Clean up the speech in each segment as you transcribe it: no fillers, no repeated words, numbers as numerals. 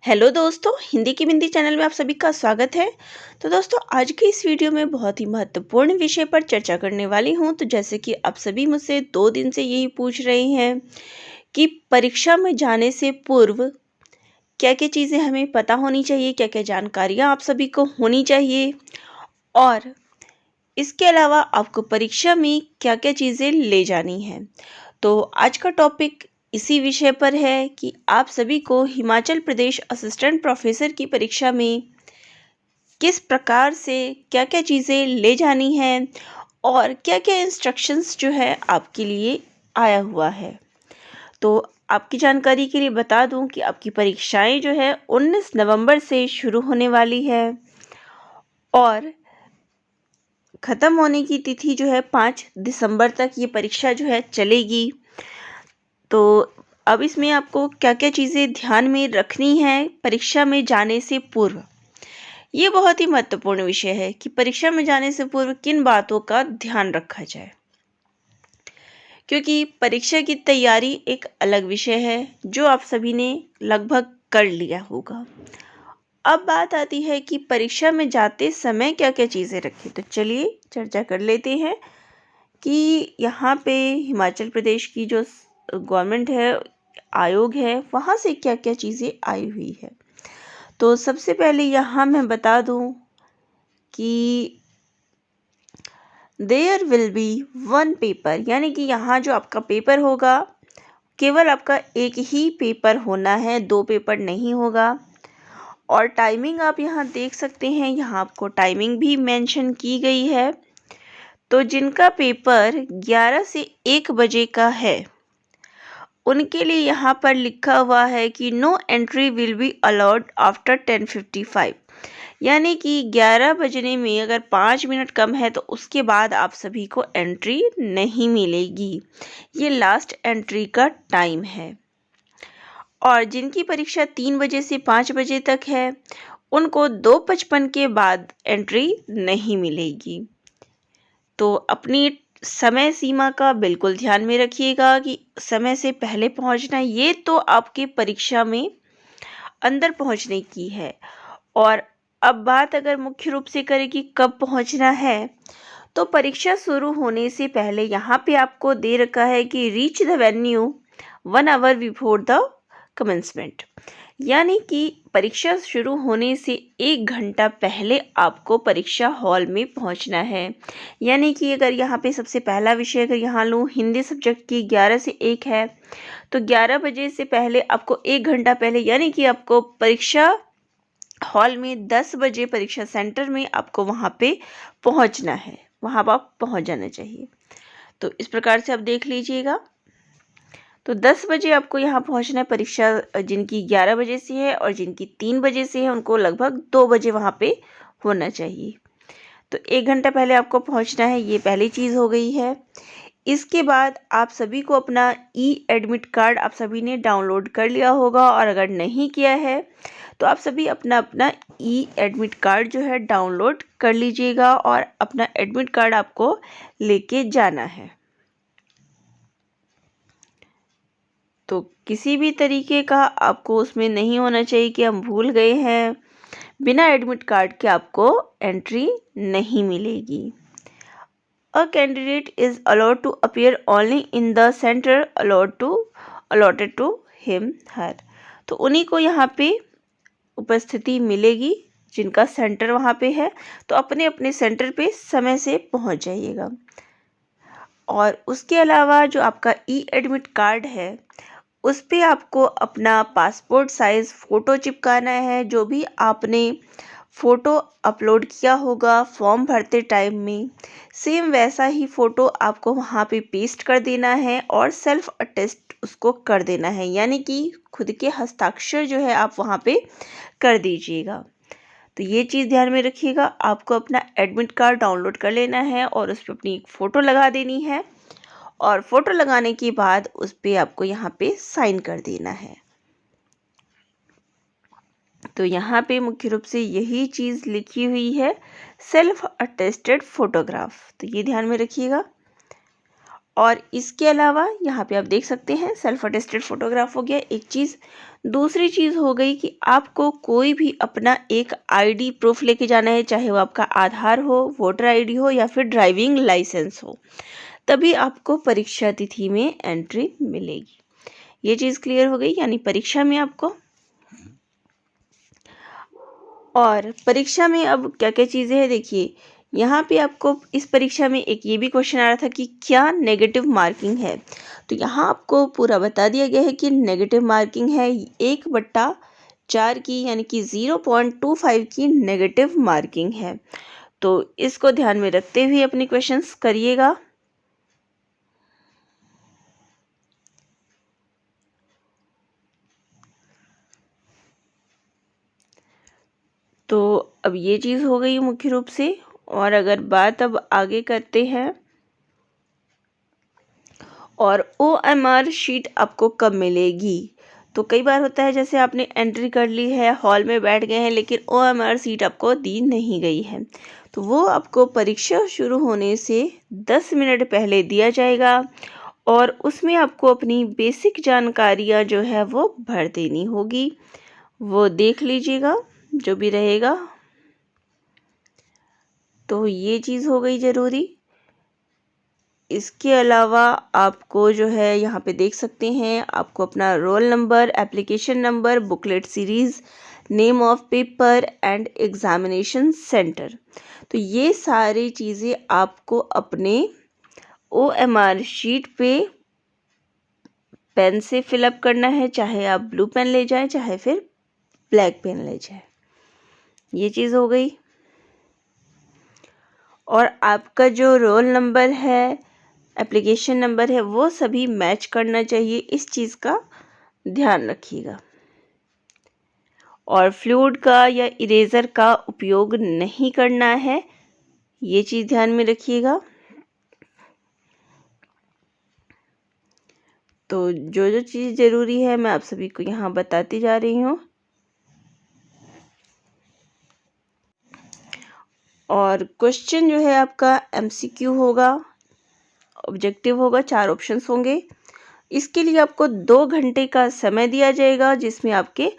Hello दोस्तों, हिंदी की बिंदी channel में आप सभी का स्वागत है। तो दोस्तों, आज की इस वीडियो में बहुत ही महत्वपूर्ण विषय पर चर्चा करने वाली हूं। तो जैसे कि आप सभी मुझसे 2 दिन से यही पूछ रहे हैं कि परीक्षा में जाने से पूर्व क्या-क्या चीज़ें हमें पता होनी चाहिए, क्या-क्या जानकारियां आप सभी को होनी चाहिए और इसके अलावा आपको परीक्षा में क्या-क्या चीज़ें ले जानी हैं। तो आज का टॉपिक इसी विषय पर है कि आप सभी को हिमाचल प्रदेश असिस्टेंट प्रोफेसर की परीक्षा में किस प्रकार से क्या-क्या चीज़ें ले जानी हैं और क्या-क्या इंस्ट्रक्शंस जो है आपके लिए आया हुआ है। तो आपकी जानकारी के लिए बता दूं कि आपकी परीक्षाएं जो है 19 नवंबर से शुरू होने वाली है और ख़त्म होने की तिथि जो है 5 दिसंबर तक ये परीक्षा जो है चलेगी। तो अब इसमें आपको क्या-क्या चीज़ें ध्यान में रखनी है परीक्षा में जाने से पूर्व। ये बहुत ही महत्वपूर्ण विषय है कि परीक्षा में जाने से पूर्व किन बातों का ध्यान रखा जाए, क्योंकि परीक्षा की तैयारी एक अलग विषय है जो आप सभी ने लगभग कर लिया होगा। अब बात आती है कि परीक्षा में जाते समय क्या-क्या चीज़ें रखें। तो चलिए चर्चा कर लेते हैं कि यहाँ पे हिमाचल प्रदेश की जो गवर्नमेंट है, आयोग है, वहाँ से क्या-क्या चीज़ें आई हुई है। तो सबसे पहले यहाँ मैं बता दूँ कि there will be one paper, यानी कि यहाँ जो आपका पेपर होगा केवल आपका एक ही पेपर होना है, 2 पेपर नहीं होगा। और टाइमिंग आप यहाँ देख सकते हैं, यहाँ आपको टाइमिंग भी मेंशन की गई है। तो जिनका पेपर 11 से 1 बजे का है उनके लिए यहाँ पर लिखा हुआ है कि no entry will be allowed after 10:55, यानी कि 11 बजने में अगर 5 मिनट कम है तो उसके बाद आप सभी को एंट्री नहीं मिलेगी। ये लास्ट एंट्री का टाइम है। और जिनकी परीक्षा 3 बजे से 5 बजे तक है उनको 2:55 के बाद एंट्री नहीं मिलेगी। तो अपनी समय सीमा का बिल्कुल ध्यान में रखिएगा कि समय से पहले पहुंचना, ये तो आपकी परीक्षा में अंदर पहुंचने की है। और अब बात अगर मुख्य रूप से करें कि कब पहुंचना है, तो परीक्षा शुरू होने से पहले यहाँ पे आपको दे रखा है कि reach the venue 1 hour before the commencement, यानी कि परीक्षा शुरू होने से 1 घंटा पहले आपको परीक्षा हॉल में पहुंचना है। यानी कि अगर यहाँ पे सबसे पहला विषय अगर यहाँ लूँ, हिंदी सब्जेक्ट की 11 से 1 है, तो 11 बजे से पहले आपको 1 घंटा पहले, यानी कि आपको परीक्षा हॉल में 10 बजे परीक्षा सेंटर में आपको वहाँ पे पहुँचना है, वहाँ आप पहुँच जाना चाहिए। तो इस प्रकार से आप देख लीजिएगा। तो 10 बजे आपको यहाँ पहुँचना है। परीक्षा जिनकी 11 बजे से है और जिनकी 3 बजे से है उनको लगभग 2 बजे वहाँ पे होना चाहिए। तो 1 घंटा पहले आपको पहुँचना है, ये पहली चीज़ हो गई है। इसके बाद आप सभी को अपना ई एडमिट कार्ड आप सभी ने डाउनलोड कर लिया होगा, और अगर नहीं किया है तो आप सभी अपना अपना ई एडमिट कार्ड जो है डाउनलोड कर लीजिएगा और अपना एडमिट कार्ड आपको लेके जाना है। तो किसी भी तरीके का आपको उसमें नहीं होना चाहिए कि हम भूल गए हैं, बिना एडमिट कार्ड के आपको एंट्री नहीं मिलेगी। A candidate is allowed to appear only in the center allotted to him her। तो उन्हीं को यहाँ पे उपस्थिति मिलेगी जिनका सेंटर वहाँ पे है। तो अपने अपने सेंटर पे समय से पहुँच जाइएगा। और उसके अलावा जो आपका ई एडमिट कार्ड है उस पे आपको अपना पासपोर्ट साइज़ फ़ोटो चिपकाना है। जो भी आपने फ़ोटो अपलोड किया होगा फॉर्म भरते टाइम में, सेम वैसा ही फ़ोटो आपको वहाँ पे पेस्ट कर देना है और सेल्फ अटेस्ट उसको कर देना है, यानी कि खुद के हस्ताक्षर जो है आप वहाँ पे कर दीजिएगा। तो ये चीज़ ध्यान में रखिएगा। आपको अपना एडमिट कार्ड डाउनलोड कर लेना है और उस पर अपनी फ़ोटो लगा देनी है, और फ़ोटो लगाने के बाद उस पर आपको यहाँ पे साइन कर देना है। तो यहाँ पे मुख्य रूप से यही चीज़ लिखी हुई है, सेल्फ अटेस्टेड फ़ोटोग्राफ। तो ये ध्यान में रखिएगा। और इसके अलावा यहाँ पे आप देख सकते हैं सेल्फ अटेस्टेड फोटोग्राफ हो गया एक चीज़। दूसरी चीज़ हो गई कि आपको कोई भी अपना एक आईडी प्रूफ लेके जाना है, चाहे वो आपका आधार हो, वोटर आईडी हो या फिर ड्राइविंग लाइसेंस हो, तभी आपको परीक्षा तिथि में एंट्री मिलेगी। ये चीज़ क्लियर हो गई। यानी परीक्षा में आपको, और परीक्षा में अब क्या क्या चीज़ें हैं देखिए, यहाँ पे आपको इस परीक्षा में एक ये भी क्वेश्चन आ रहा था कि क्या नेगेटिव मार्किंग है। तो यहाँ आपको पूरा बता दिया गया है कि नेगेटिव मार्किंग है 1/4 की, यानी कि 0.25 की नेगेटिव मार्किंग है। तो इसको ध्यान में रखते हुए अपने क्वेश्चंस करिएगा। तो अब ये चीज़ हो गई मुख्य रूप से। और अगर बात अब आगे करते हैं, और OMR शीट आपको कब मिलेगी। तो कई बार होता है जैसे आपने एंट्री कर ली है, हॉल में बैठ गए हैं, लेकिन OMR शीट आपको दी नहीं गई है, तो वो आपको परीक्षा शुरू होने से 10 मिनट पहले दिया जाएगा, और उसमें आपको अपनी बेसिक जानकारियाँ जो है वो भर देनी होगी। वो देख लीजिएगा जो भी रहेगा। तो ये चीज़ हो गई ज़रूरी। इसके अलावा आपको जो है यहाँ पे देख सकते हैं, आपको अपना roll number, application number, booklet series, name of paper and examination centre, तो ये सारी चीज़ें आपको अपने OMR शीट पे पेन से फिलअप करना है, चाहे आप ब्लू पेन ले जाएं चाहे फिर ब्लैक पेन ले जाएं। ये चीज़ हो गई। और आपका जो रोल नंबर है, एप्लीकेशन नंबर है, वो सभी मैच करना चाहिए, इस चीज़ का ध्यान रखिएगा। और फ्लूइड का या इरेज़र का उपयोग नहीं करना है, ये चीज़ ध्यान में रखिएगा। तो जो जो चीज़ ज़रूरी है मैं आप सभी को यहाँ बताती जा रही हूँ। और क्वेश्चन जो है आपका MCQ होगा, ऑब्जेक्टिव होगा, 4 ऑप्शंस होंगे। इसके लिए आपको 2 घंटे का समय दिया जाएगा, जिसमें आपके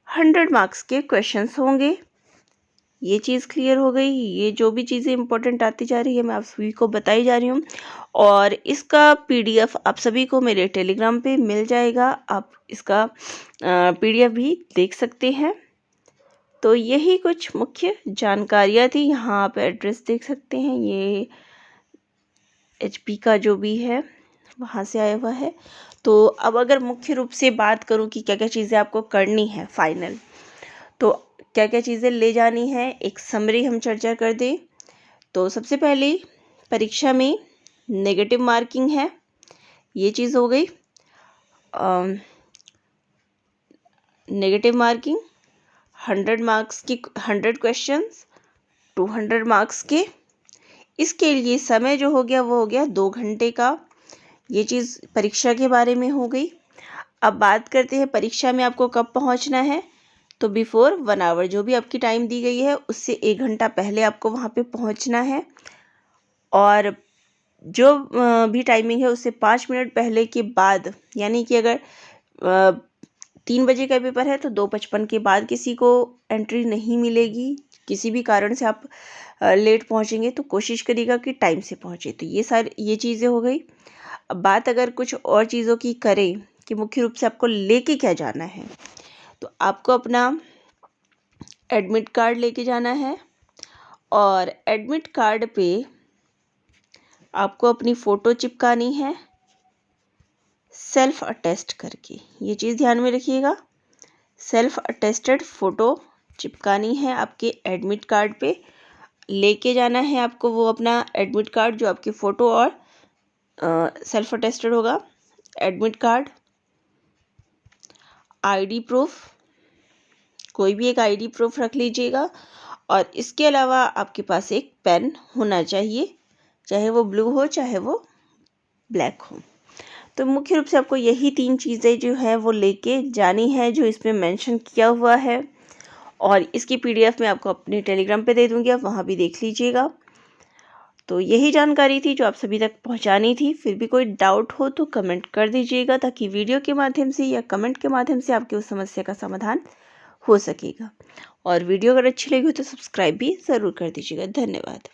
100 मार्क्स के क्वेश्चंस होंगे। ये चीज़ क्लियर हो गई। ये जो भी चीज़ें इंपॉर्टेंट आती जा रही है मैं आप सभी को बताई जा रही हूँ। और इसका PDF आप सभी को मेरे टेलीग्राम पे मिल जाएगा, आप इसका PDF भी देख सकते हैं। तो यही कुछ मुख्य जानकारियाँ थी। यहाँ आप एड्रेस देख सकते हैं, ये HP का जो भी है वहाँ से आया हुआ है। तो अब अगर मुख्य रूप से बात करूँ कि क्या क्या चीज़ें आपको करनी है फाइनल, तो क्या क्या चीज़ें ले जानी है, एक समरी हम चर्चा कर दें। तो सबसे पहले परीक्षा में नेगेटिव मार्किंग है, ये चीज़ हो गई। नेगेटिव मार्किंग 100 मार्क्स की, 100 क्वेश्चंस 200 मार्क्स के। इसके लिए समय जो हो गया वो हो गया 2 घंटे का। ये चीज़ परीक्षा के बारे में हो गई। अब बात करते हैं परीक्षा में आपको कब पहुंचना है। तो बिफोर 1 आवर, जो भी आपकी टाइम दी गई है उससे 1 घंटा पहले आपको वहाँ पे पहुँचना है। और जो भी टाइमिंग है उससे 5 मिनट पहले के बाद, यानी कि अगर 3 बजे का पेपर है तो 2:55 के बाद किसी को एंट्री नहीं मिलेगी। किसी भी कारण से आप लेट पहुँचेंगे तो कोशिश करिएगा कि टाइम से पहुँचे। तो ये चीज़ें हो गई। अब बात अगर कुछ और चीज़ों की करें कि मुख्य रूप से आपको लेके क्या जाना है, तो आपको अपना एडमिट कार्ड लेके जाना है, और एडमिट कार्ड पे आपको अपनी फ़ोटो चिपकानी है सेल्फ अटेस्ट करके। ये चीज़ ध्यान में रखिएगा, सेल्फ अटेस्टेड फ़ोटो चिपकानी है आपके एडमिट कार्ड पे। लेके जाना है आपको वो अपना एडमिट कार्ड जो आपकी फ़ोटो और सेल्फ अटेस्टेड होगा। एडमिट कार्ड, आईडी प्रूफ, कोई भी एक आईडी प्रूफ रख लीजिएगा। और इसके अलावा आपके पास एक पेन होना चाहिए, चाहे वो ब्लू हो चाहे वो ब्लैक हो। तो मुख्य रूप से आपको यही 3 चीज़ें जो है वो लेके जानी है, जो इसमें मेंशन किया हुआ है। और इसकी PDF मैं आपको अपने टेलीग्राम पे दे दूँगी, आप वहाँ भी देख लीजिएगा। तो यही जानकारी थी जो आप सभी तक पहुंचानी थी। फिर भी कोई डाउट हो तो कमेंट कर दीजिएगा, ताकि वीडियो के माध्यम से या कमेंट के माध्यम से आपकी उस समस्या का समाधान हो सकेगा। और वीडियो अगर अच्छी लगी हो तो सब्सक्राइब भी ज़रूर कर दीजिएगा। धन्यवाद।